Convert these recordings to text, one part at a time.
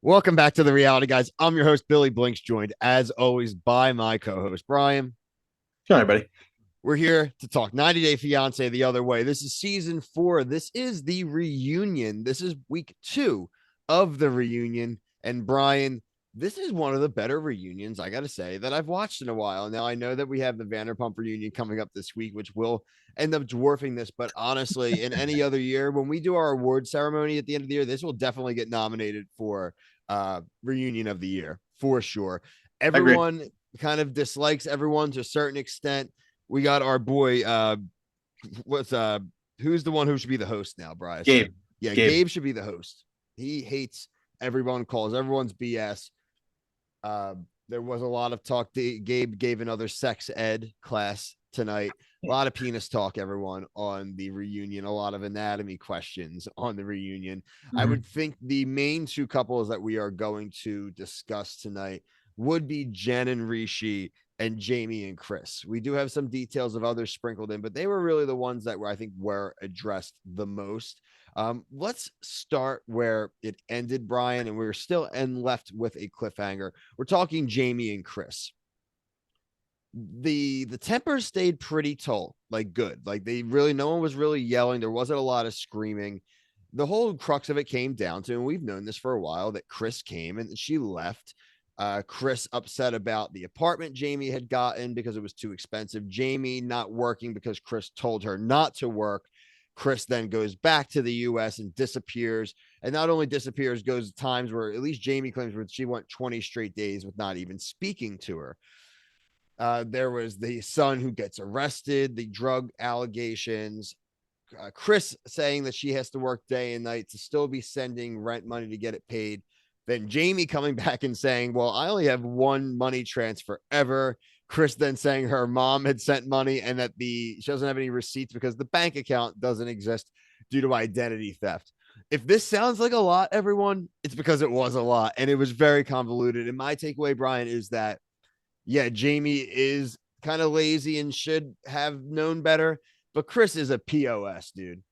Welcome back to the Reality Guys. I'm your host, Billy Blinks, joined as always by my co-host, Brian. Hi, everybody. We're here to talk 90 Day Fiancé the other way. This is season 4. This is the reunion. This is week 2 of the reunion. And Brian, this is one of the better reunions, I got to say, that I've watched in a while. Now, I know that we have the Vanderpump reunion coming up this week, which will end up dwarfing this. But honestly, in any other year, when we do our award ceremony at the end of the year, this will definitely get nominated for reunion of the year for sure. I agree. Everyone kind of dislikes everyone to a certain extent. We got our boy, what's who's the one who should be the host now, Bryson? Gabe. Yeah, Gabe. Gabe should be the host. He hates everyone, calls everyone's BS. Uh, there was a lot of talk. Gabe gave another sex ed class tonight. A lot of penis talk, everyone, on the reunion. A lot of anatomy questions on the reunion. I Mhm. would think the main two couples that we are going to discuss tonight would be Jen and Rishi and Jeymi and Kris. We do have some details of others sprinkled in, but they were really the ones that were, I think, were addressed the most. Let's start where it ended, Brian, and we're still and left with a cliffhanger. We're talking Jeymi and Kris. The temper stayed pretty tall, like good. Like they really, no one was really yelling. There wasn't a lot of screaming. The whole crux of it came down to, and we've known this for a while, that Kris came and she left. Kris upset about the apartment Jeymi had gotten because it was too expensive. Jeymi not working because Kris told her not to work. Kris then goes back to the US and disappears. And not only disappears, goes times where at least Jeymi claims where she went 20 straight days with not even speaking to her. There was the son who gets arrested, the drug allegations, Kris saying that she has to work day and night to still be sending rent money to get it paid. Then Jeymi coming back and saying, well, I only have one money transfer ever. Kris then saying her mom had sent money and that she doesn't have any receipts because the bank account doesn't exist due to identity theft. If this sounds like a lot, everyone, it's because it was a lot and it was very convoluted. And my takeaway, Brian, is that yeah, Jeymi is kind of lazy and should have known better, but Kris is a POS, dude.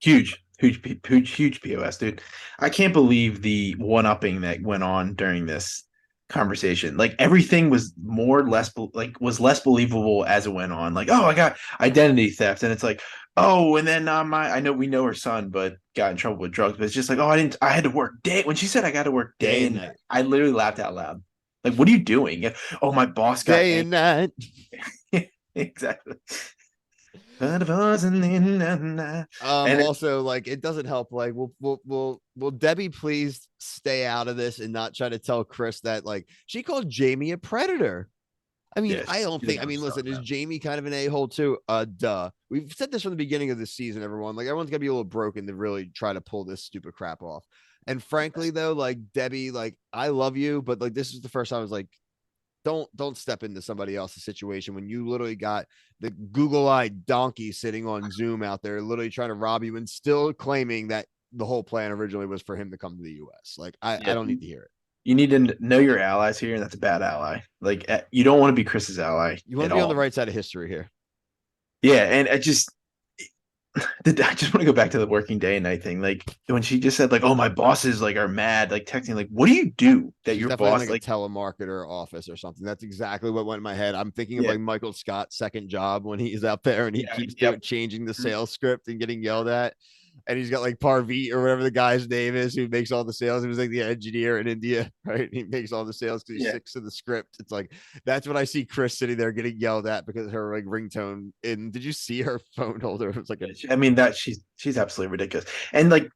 Huge POS, dude. I can't believe the one-upping that went on during this conversation. Like everything was more or less was less believable as it went on. Like, oh, I got identity theft, and it's like, oh, and then I know we know her son, but got in trouble with drugs. But it's just like, oh, I had to work day. When she said I got to work Day day and and night. I literally laughed out loud. Like, what are you doing? Oh, my boss got Day angry. and night. Exactly. But it wasn't in the night. And Also, like, it doesn't help. Like, will Debbie please stay out of this and not try to tell Kris that, like, she called Jeymi a predator. I mean, I yes, don't she think, doesn't I know what mean, she's listen, talking is about. Jeymi kind of an a-hole too? Duh. We've said this from the beginning of the season, everyone. Like, everyone's gonna be a little broken to really try to pull this stupid crap off. And frankly, though, like Debbie, like, I love you, but like this is the first time I was like, don't step into somebody else's situation when you literally got the Google-eyed donkey sitting on Zoom out there, literally trying to rob you and still claiming that the whole plan originally was for him to come to the US. Like, I Yeah, don't need to hear it. you need to know your allies here, and that's a bad ally. Like you don't want to be Chris's ally You want to at be on the all. right side of history here. Yeah, and I just want to go back to the working day and night thing. Like when she just said, like, "Oh, my bosses like are mad," like texting, like, "What do you do that She's your definitely in boss like a like?" telemarketer office or something. That's exactly what went in my head. I'm thinking of Yeah, like Michael Scott's second job when he's out there and he yeah, keeps yep. doing changing the sales script and getting yelled at. And he's got like Parveet or whatever the guy's name is who makes all the sales. He was like the engineer in India, right? He makes all the sales because he Yeah, sticks to the script. It's like that's what I see Kris sitting there getting yelled at because her like ringtone. And did you see her phone holder? It was like a yeah. I mean that she's absolutely ridiculous. And like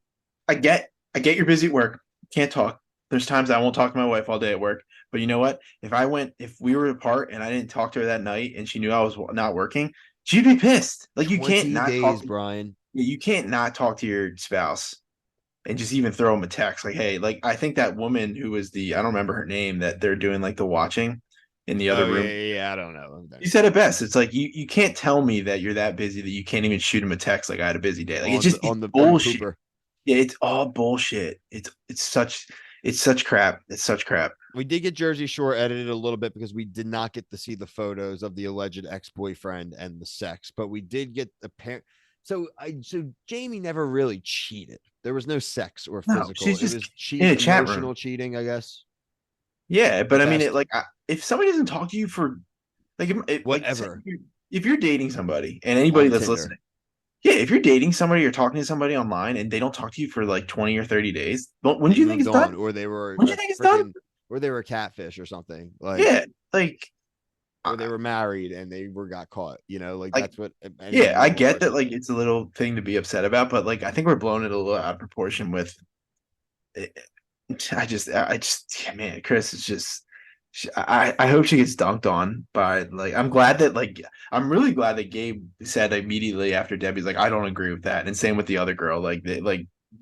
I get you're busy at work, can't talk. There's times I won't talk to my wife all day at work. But you know what? If we were apart and I didn't talk to her that night and she knew I was not working, she'd be pissed. Like 20 days, Brian. you can't not talk to your spouse and just even throw them a text like, hey, like I think that woman who was I don't remember her name that they're doing like the watching in the other Oh yeah, room. yeah, yeah. I don't know. You said it best. It's like you can't tell me that you're that busy that you can't even shoot him a text like I had a busy day. Like On the it's on the bullshit. pooper. Yeah, it's all bullshit. It's such crap. It's such crap. We did get Jersey Shore edited a little bit because we did not get to see the photos of the alleged ex-boyfriend and the sex, but we did get the parent. So Jeymi never really cheated. There was no sex or No, physical. she's It just was in a chat emotional room. cheating, I guess. Yeah, At but I mean, best. if somebody doesn't talk to you for like say Whatever. if you're dating somebody and anybody On that's Tinder. listening, yeah, if you're dating somebody or talking to somebody online and they don't talk to you for like 20 or 30 days, when do They you think moved it's done? on, or they were When do a you think it's done? freaking, or they were a catfish or something. Like, Yeah, or they I- were married and they were got caught, like like that's what any yeah, I normal get that person like does. it's a little thing to be upset about, but like I think we're blowing it a little out of proportion with it. Yeah, man, Kris is just. I hope she gets dunked on by like I'm glad that like I'm really glad that Gabe said immediately after Debbie's like I don't agree with that, and same with the other girl, like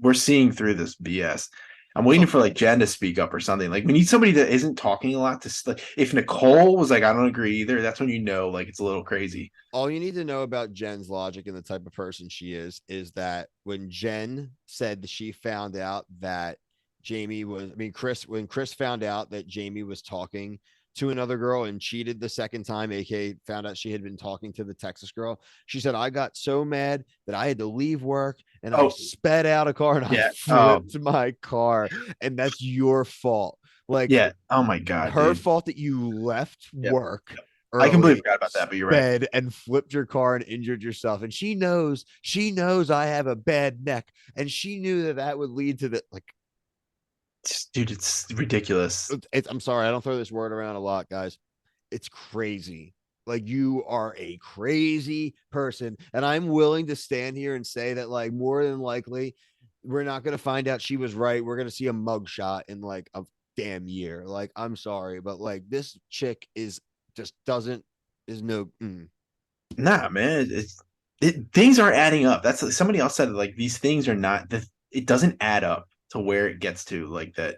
we're seeing through this BS. I'm waiting Look, for like Jen to speak up or something. Like we need somebody that isn't talking a lot to like if Nicole was like I don't agree either, that's when you know like it's a little crazy. all you need to know about Jen's logic and the type of person she is that when Jen said that she found out that Jeymi was, I mean, when Kris found out that Jeymi was talking to another girl and cheated the second time, aka found out she had been talking to the Texas girl, she said, I got so mad that I had to leave work and I Oh sped out a car and I yeah. flipped my car. And that's your fault. Like, Yeah. Oh my god, her dude. fault that you left Yep. work Yep. I completely early, forgot about that, but you're right. sped and flipped your car and injured yourself. And she knows I have a bad neck. And she knew that that would lead to the like, Dude, it's ridiculous. I'm sorry, I don't throw this word around a lot, guys. It's crazy. Like, you are a crazy person. And I'm willing to stand here and say that, like, more than likely, we're not going to find out she was right. We're going to see a mugshot in like a damn year. Like, I'm sorry, but like, this chick is just doesn't, is no, Nah, man, things are adding up. That's somebody else said it, like these things are not the it doesn't add up to where it gets to like that.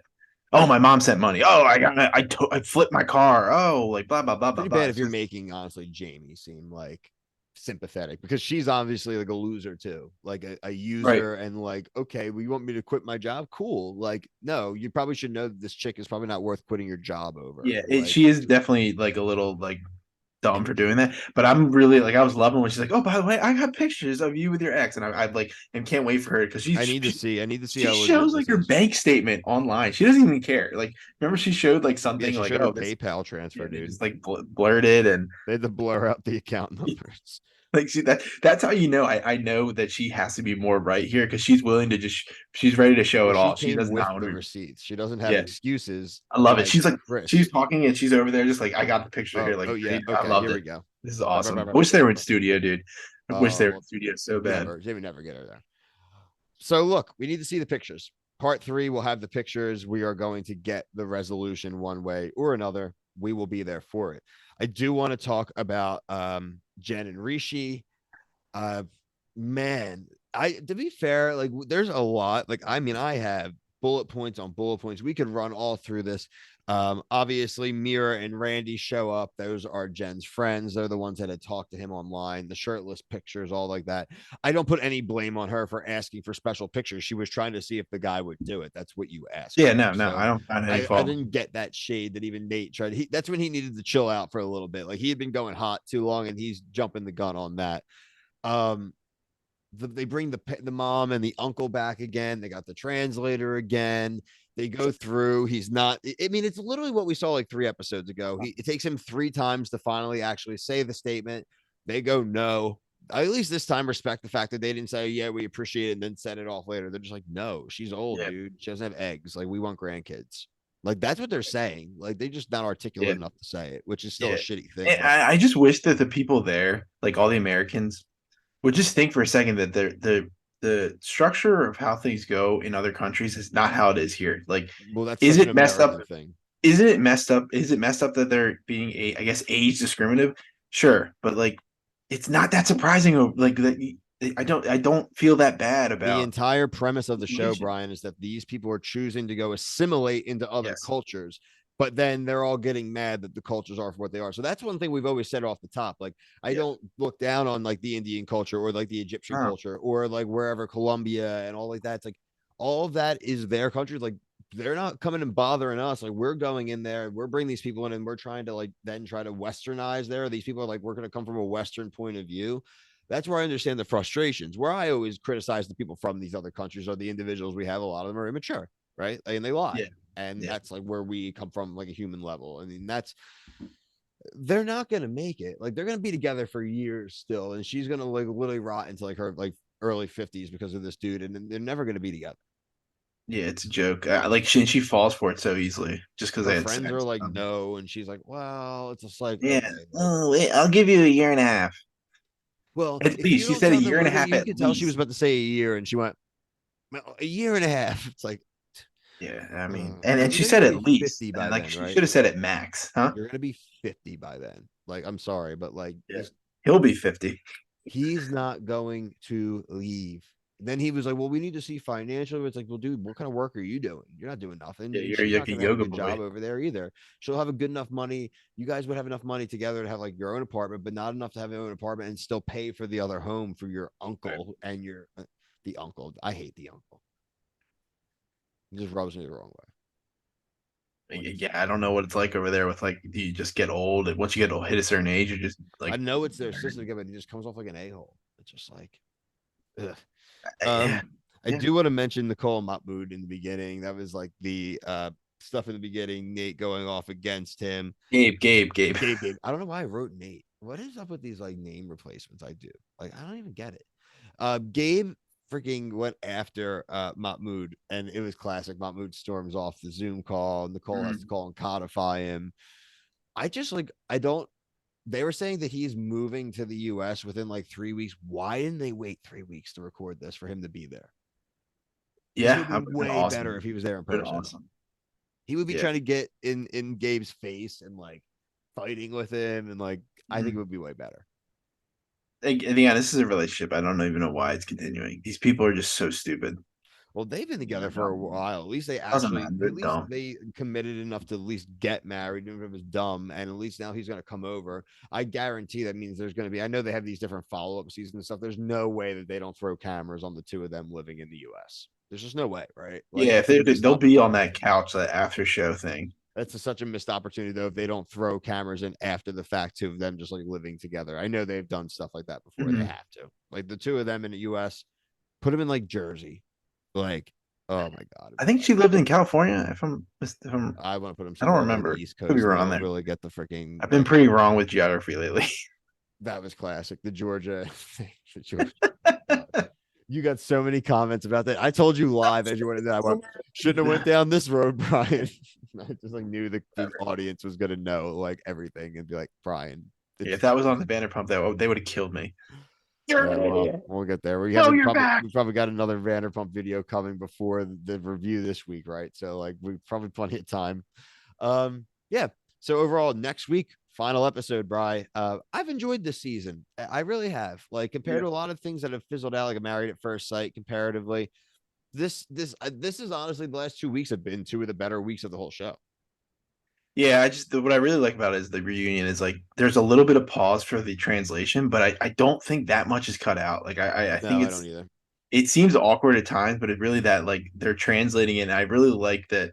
Oh, my mom sent money. Oh, I flipped my car. Oh, like blah blah blah blah pretty blah. bad if It's you're just making, honestly, Jeymi seem like sympathetic, because she's obviously like a loser too, like a right. user. And like, okay, well, you want me to quit my job? Cool. Like, no, you probably should know that this chick is probably not worth quitting your job over. Yeah, Like, she is definitely like a little like dumb for doing that. But I'm really like I was loving when she's like, oh, by the way, I got pictures of you with your ex, and I like and can't wait for her because I need to see she how legit shows this like her is. bank statement online. She doesn't even care. Like remember she showed like Yeah, something she like showed her oh this PayPal yeah transfer, they dude. just like blurted and They had to blur out the account numbers. like see that's how you know I know that she has to be more right here because she's willing to just she's ready to show Well, it she all. She came does with not want the to receipts. She doesn't have yeah. excuses I love it. like She's like she's Kris. talking and she's over there just like I got the picture Oh, here like oh yeah. great. I Okay, loved here it. we go. This is Blah, blah, blah, awesome. blah, I wish blah, they were blah, in blah. studio, dude. I wish they were in Well, studio so bad. never. Jimmy never get her there. So look, we need to see the pictures. Part 3 will have the pictures. We are going to get the resolution one way or another. We will be there for it. I do want to talk about Jen and Rishi. Uh, man, I to be fair, like, there's a lot. Like, I mean, I have bullet points on bullet points. We could run all through this. Obviously, Mira and Randy show up. Those are Jen's friends. They're the ones that had talked to him online. The shirtless pictures, all like that. I don't put any blame on her for asking for special pictures. She was trying to see if the guy would do it. That's what you ask Yeah, for. no, I So don't find any I fault. didn't get that shade that even Nate tried. That's when he needed to chill out for a little bit. Like, he had been going hot too long, and he's jumping the gun on that. Um, they bring the mom and the uncle back again. They got the translator again. They go through. He's not. I mean, it's literally what we saw like 3 episodes ago. It takes him 3 times to finally actually say the statement. They go no. I at least this time respect the fact that they didn't say, yeah, we appreciate it, and then set it off later. They're just like, no, she's old, Yeah, dude. She doesn't have eggs. Like, we want grandkids. Like, that's what they're saying. Like, they just not yeah, articulate enough to say it, which is still a yeah. shitty thing. And But I just wish that the people there, like all the Americans, would just think for a second that the structure of how things go in other countries is not how it is here. Like, well, that's is such an it messed up? American thing. Isn't it messed up? Is it messed up that they're being I guess age discriminative? Sure, but like it's not that surprising. Like that, I don't feel that bad The about entire premise of the show, assimilation. Brian, is that these people are choosing to go assimilate into other Yes. cultures, but then they're all getting mad that the cultures are for what they are. So that's one thing we've always said off the top. Like, I Yeah. don't look down on like the Indian culture or like the Egyptian No. culture or like wherever Colombia and all like that. It's like all of that is their country. Like, they're not coming and bothering us. Like, we're going in there, we're bringing these people in, and we're trying to like then try to westernize there. These people are like, we're going to come from a Western point of view. That's where I understand the frustrations. Where I always criticize the people from these other countries are the individuals we have. A lot of them are immature, right? And they lie. Yeah. And Yeah. that's like where we come from, like a human level. I mean, that's they're not gonna make it. Like they're gonna be together for years still, and she's gonna like literally rot into like her like early 50s because of this dude, and they're never gonna be together. Yeah, it's a joke. Like she falls for it so easily just because Her they had friends are sex. like, no, and she's like, well, it's just like, Yeah. okay, like, Oh, wait, I'll give you a year and a half. well, At if you least she don't said a tell them year and a literally, half you at could tell she was least. about to say a year, and she went a year and a half. It's like, Yeah, I mean, uh, and you're she gonna said at be least, 50 and by like then, she right? should have said at max, huh? You're gonna be 50 by then. Like, I'm sorry, but like, Yeah, this he'll be 50. he's not going to leave. Then he was like, well, we need to see financially. It's like, well, dude, what kind of work are you doing? You're not doing nothing. Yeah, And you're she's like not a going to have a yoga good boy. job over there either. She'll have a good enough money. You guys would have enough money together to have like your own apartment, but not enough to have your own apartment and still pay for the other home for your Right. uncle and your, the uncle. I hate the uncle. He just rubs me the wrong way. When he's, Yeah, I don't know what it's like over there with like you just get old, and once you get old, hit a certain age, you just I like know it's their system together, but he just comes off like an a-hole. It's just like, ugh. yeah, I yeah. do want to mention Nicole Mahmoud in the beginning. That was like the stuff in the beginning. Nate going off against him. Gabe. Gabe. I don't know why I wrote Nate. What is up with these like name replacements? I do. Like I don't even get it. Gabe freaking went after Mahmoud, and it was classic. Mahmoud storms off the Zoom call. Nicole has to Mm. call and codify him. I just like I don't. They were saying that he's moving to the U.S. within like 3 weeks. Why didn't they wait 3 weeks to record this for him to be there? This Yeah, would that be would have been way better awesome. if he was there in Been person. awesome. He would be Yeah. trying to get in Gabe's face and like fighting with him, and like I think it Mm. would be way better. Yeah, this is a relationship. I don't even know why it's continuing. These people are just so stupid. Well, they've been They're together for a dumb. while. At least they Doesn't matter. actually, They're at least dumb. they committed enough to at least get married, even if it was dumb. And at least now he's going to come over. I guarantee that means there's going to be. I know they have these different follow up seasons and stuff. There's no way that they don't throw cameras on the two of them living in the U.S. There's just no way, right? Like Yeah, if that's a missed they'll be on that opportunity. couch, that after show thing. That's such a missed opportunity though if they don't throw cameras in after the fact too of them just like living together. I know they've done stuff like that before. They Mhm. have to. Like the two of them in the US, put them in like Jersey. Like, oh my god, it'd I be think she classic. lived in California. If I want to put them I don't somewhere along the remember. East Could be Coast. They wrong don't there. really get the freaking I've been like pretty wrong with geography lately. that was classic. The Georgia the Georgia. You got so many comments about that. I told you live as you went into that. I went, shouldn't have went down this road, Brian. I just like knew the audience was gonna know like everything and be like, Brian, If it's that was on the Vanderpump, they would have killed me. well, we'll get there. No, you're back. We probably got another Vanderpump video coming before the review this week, right? So like we probably plenty of time. Yeah. So overall, next week, final episode, Bry. I've enjoyed this season. I really have. Like compared Yeah. to a lot of things that have fizzled out, like a Married at First Sight, comparatively, this is honestly the last 2 weeks have been two of the better weeks of the whole show. Yeah, what I really like about it is the reunion is like there's a little bit of pause for the translation, but I don't think that much is cut out. Like I think No, I don't either. it seems awkward at times, but it really that like they're translating it. And I really like that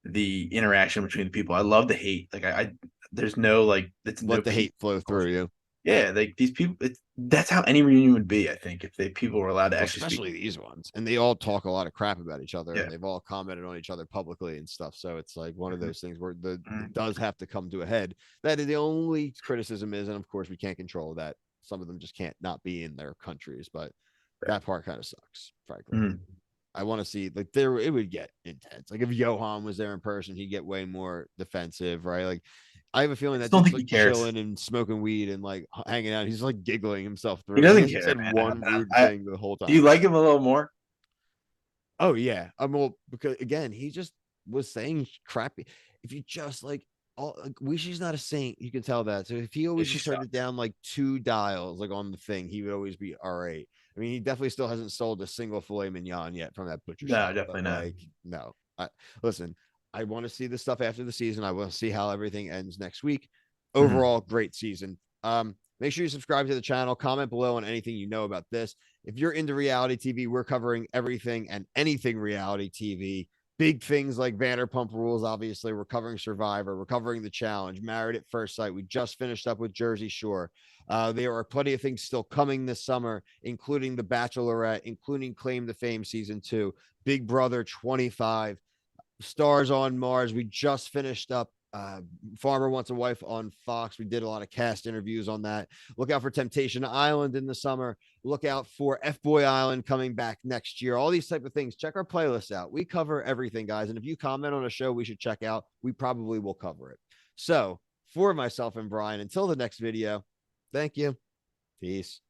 the interaction between the people. I love the hate. Like I there's no like it's no Let the peace. hate flow through you. Yeah, like these people. That's how any reunion would be. I think if they people were allowed to Well, actually speak. especially these ones, and they all talk a lot of crap about each other, Yeah. and they've all commented on each other publicly and stuff. So it's like one of Mhm. those things where it Mhm. does have to come to a head. That is the only criticism is, and of course we can't control that. Some of them just can't not be in their countries, but that part kind of sucks, frankly. Mhm. I want to see like there it would get intense. Like if Johan was there in person, he'd get way more defensive, right? Like I have a I feeling just that don't dude's think he like cares. chilling and smoking weed and like hanging out. He's like giggling himself He through it. He doesn't hasn't care, said man. one rude I thing the whole do you time. like him a little more? Oh yeah, I'm well because again, he just was saying crappy. If you just like all like Wishy's not a saint, you can tell that. So if he Yeah, always she just turned sucked. it down like two dials, like on the thing, he would always be all right. I mean, he definitely still hasn't sold a single filet mignon yet from that butcher No, shop, but definitely not. like, no. Listen, I want to see the stuff after the season. I want to see how everything ends next week. Mhm. Overall, great season. Make sure you subscribe to the channel, comment below on anything you know about this. If you're into reality TV, we're covering everything and anything reality TV. big things like Vanderpump Rules. Obviously, we're covering Survivor, we're covering The Challenge, Married at First Sight. We just finished up with Jersey Shore. There are plenty of things still coming this summer, including The Bachelorette, including Claim to Fame season 2, Big Brother 25, Stars on Mars. We just finished up Farmer Wants a Wife on Fox. We did a lot of cast interviews on that. Look out for Temptation Island in the summer. Look out for F Boy Island coming back next year. All these type of things. Check our playlists out. We cover everything, guys. And if you comment on a show we should check out, we probably will cover it. So for myself and Brian, until the next video, thank you. Peace.